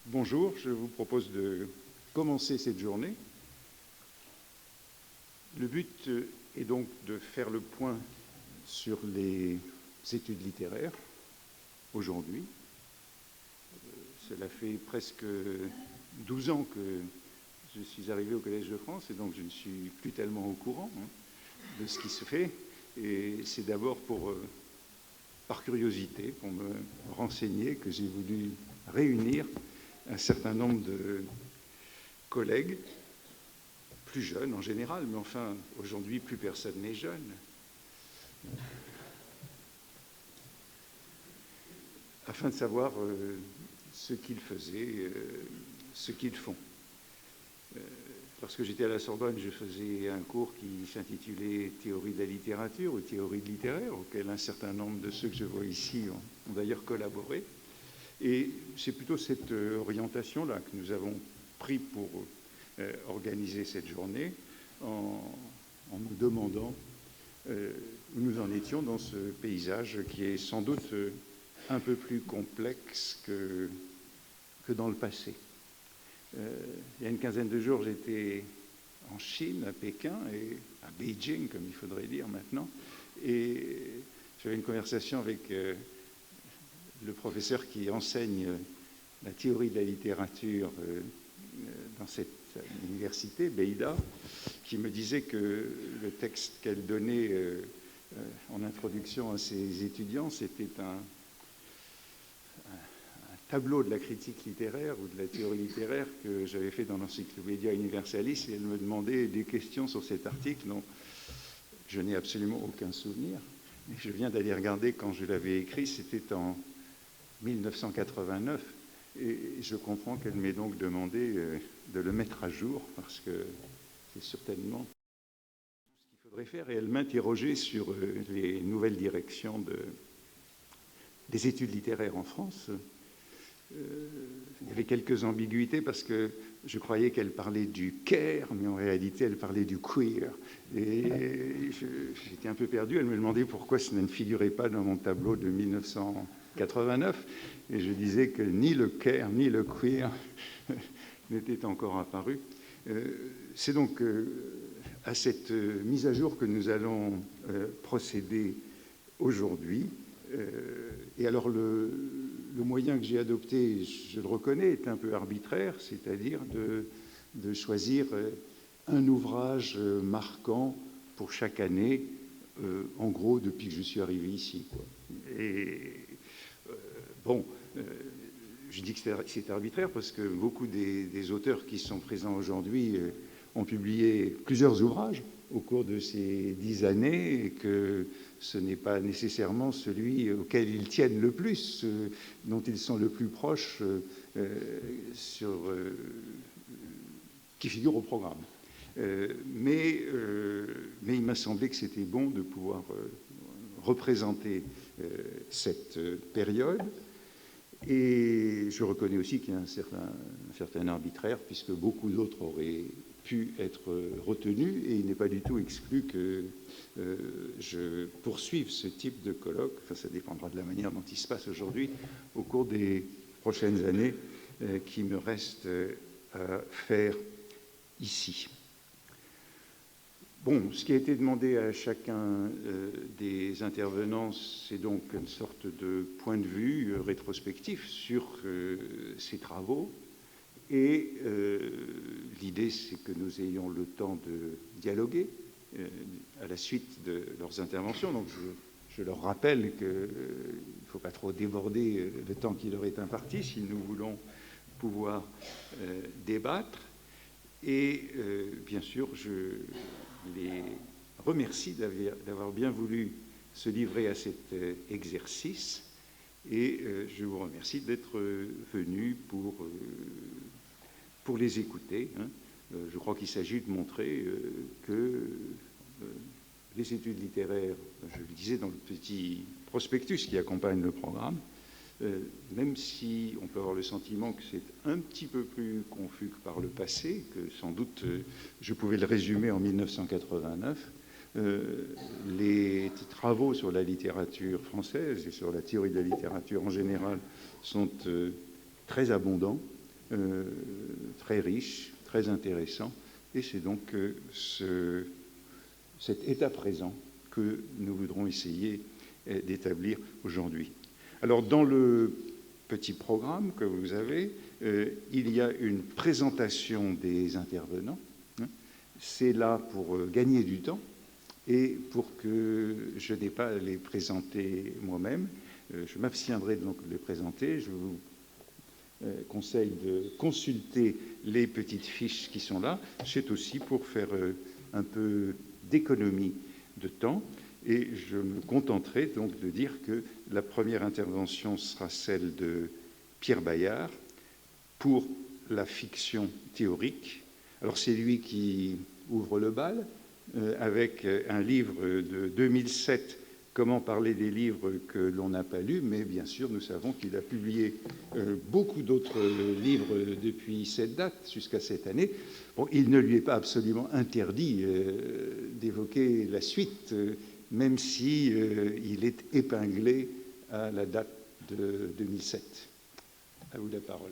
Bonjour, je vous propose de commencer cette journée. Le but est donc de faire le point sur les études littéraires aujourd'hui. Cela fait presque 12 ans que je suis arrivé au Collège de France et donc je ne suis plus tellement au courant de ce qui se fait. Et c'est d'abord par curiosité, pour me renseigner, que j'ai voulu réunir un certain nombre de collègues, plus jeunes en général, mais enfin, aujourd'hui, plus personne n'est jeune, afin de savoir ce qu'ils faisaient, ce qu'ils font. Lorsque j'étais à la Sorbonne, je faisais un cours qui s'intitulait « Théorie de la littérature » ou « Théorie de littéraire », auquel un certain nombre de ceux que je vois ici ont d'ailleurs collaboré. Et c'est plutôt cette orientation-là que nous avons pris pour organiser cette journée en nous demandant où nous en étions dans ce paysage qui est sans doute un peu plus complexe que dans le passé. Il y a une quinzaine de jours, j'étais en Chine, à Pékin, et à Beijing, comme il faudrait dire maintenant, et j'avais une conversation avec le professeur qui enseigne la théorie de la littérature dans cette université, Beida, qui me disait que le texte qu'elle donnait en introduction à ses étudiants, c'était un tableau de la critique littéraire ou de la théorie littéraire que j'avais fait dans l'Encyclopædia Universalis, et elle me demandait des questions sur cet article dont je n'ai absolument aucun souvenir. Et je viens d'aller regarder quand je l'avais écrit, c'était en 1989, et je comprends qu'elle m'ait donc demandé de le mettre à jour, parce que c'est certainement ce qu'il faudrait faire, et elle m'interrogeait sur les nouvelles directions des études littéraires en France. Il y avait quelques ambiguïtés parce que je croyais qu'elle parlait du care, mais en réalité elle parlait du queer. Et j'étais un peu perdu. Elle me demandait pourquoi ça ne figurait pas dans mon tableau de 1989. Et je disais que ni le care ni le queer n'étaient encore apparus. C'est donc à cette mise à jour que nous allons procéder aujourd'hui. Et alors le moyen que j'ai adopté, je le reconnais, est un peu arbitraire, c'est-à-dire de choisir un ouvrage marquant pour chaque année, en gros depuis que je suis arrivé ici, quoi. Et bon, je dis que c'est arbitraire parce que beaucoup des auteurs qui sont présents aujourd'hui ont publié plusieurs ouvrages au cours de ces 10 années et que ce n'est pas nécessairement celui auquel ils tiennent le plus, dont ils sont le plus proches, qui figure au programme. Mais il m'a semblé que c'était bon de pouvoir représenter cette période. Et je reconnais aussi qu'il y a un certain arbitraire, puisque beaucoup d'autres auraient pu être retenus, et il n'est pas du tout exclu que je poursuive ce type de colloque, enfin ça dépendra de la manière dont il se passe aujourd'hui, au cours des prochaines années qui me restent à faire ici. Bon, ce qui a été demandé à chacun des intervenants, c'est donc une sorte de point de vue rétrospectif sur ces travaux. Et l'idée, c'est que nous ayons le temps de dialoguer à la suite de leurs interventions. Donc je leur rappelle qu'il ne faut pas trop déborder le temps qui leur est imparti si nous voulons pouvoir débattre. Et bien sûr, je les remercie d'avoir bien voulu se livrer à cet exercice, et je vous remercie d'être venus pour les écouter. Je crois qu'il s'agit de montrer que les études littéraires, je le disais dans le petit prospectus qui accompagne le programme, même si on peut avoir le sentiment que c'est un petit peu plus confus que par le passé, que sans doute je pouvais le résumer en 1989, les travaux sur la littérature française et sur la théorie de la littérature en général sont très abondants, très riche, très intéressant, et c'est donc cet état présent que nous voudrons essayer d'établir aujourd'hui. Alors, dans le petit programme que vous avez, il y a une présentation des intervenants. C'est là pour gagner du temps et pour que je n'ai pas à les présenter moi-même. Je m'abstiendrai donc de les présenter. Je vous conseille de consulter les petites fiches qui sont là. C'est aussi pour faire un peu d'économie de temps. Et je me contenterai donc de dire que la première intervention sera celle de Pierre Bayard pour la fiction théorique. Alors c'est lui qui ouvre le bal avec un livre de 2007, Comment parler des livres que l'on n'a pas lus, mais bien sûr nous savons qu'il a publié beaucoup d'autres livres depuis cette date jusqu'à cette année. Bon, il ne lui est pas absolument interdit d'évoquer la suite, même si il est épinglé à la date de 2007. À vous la parole.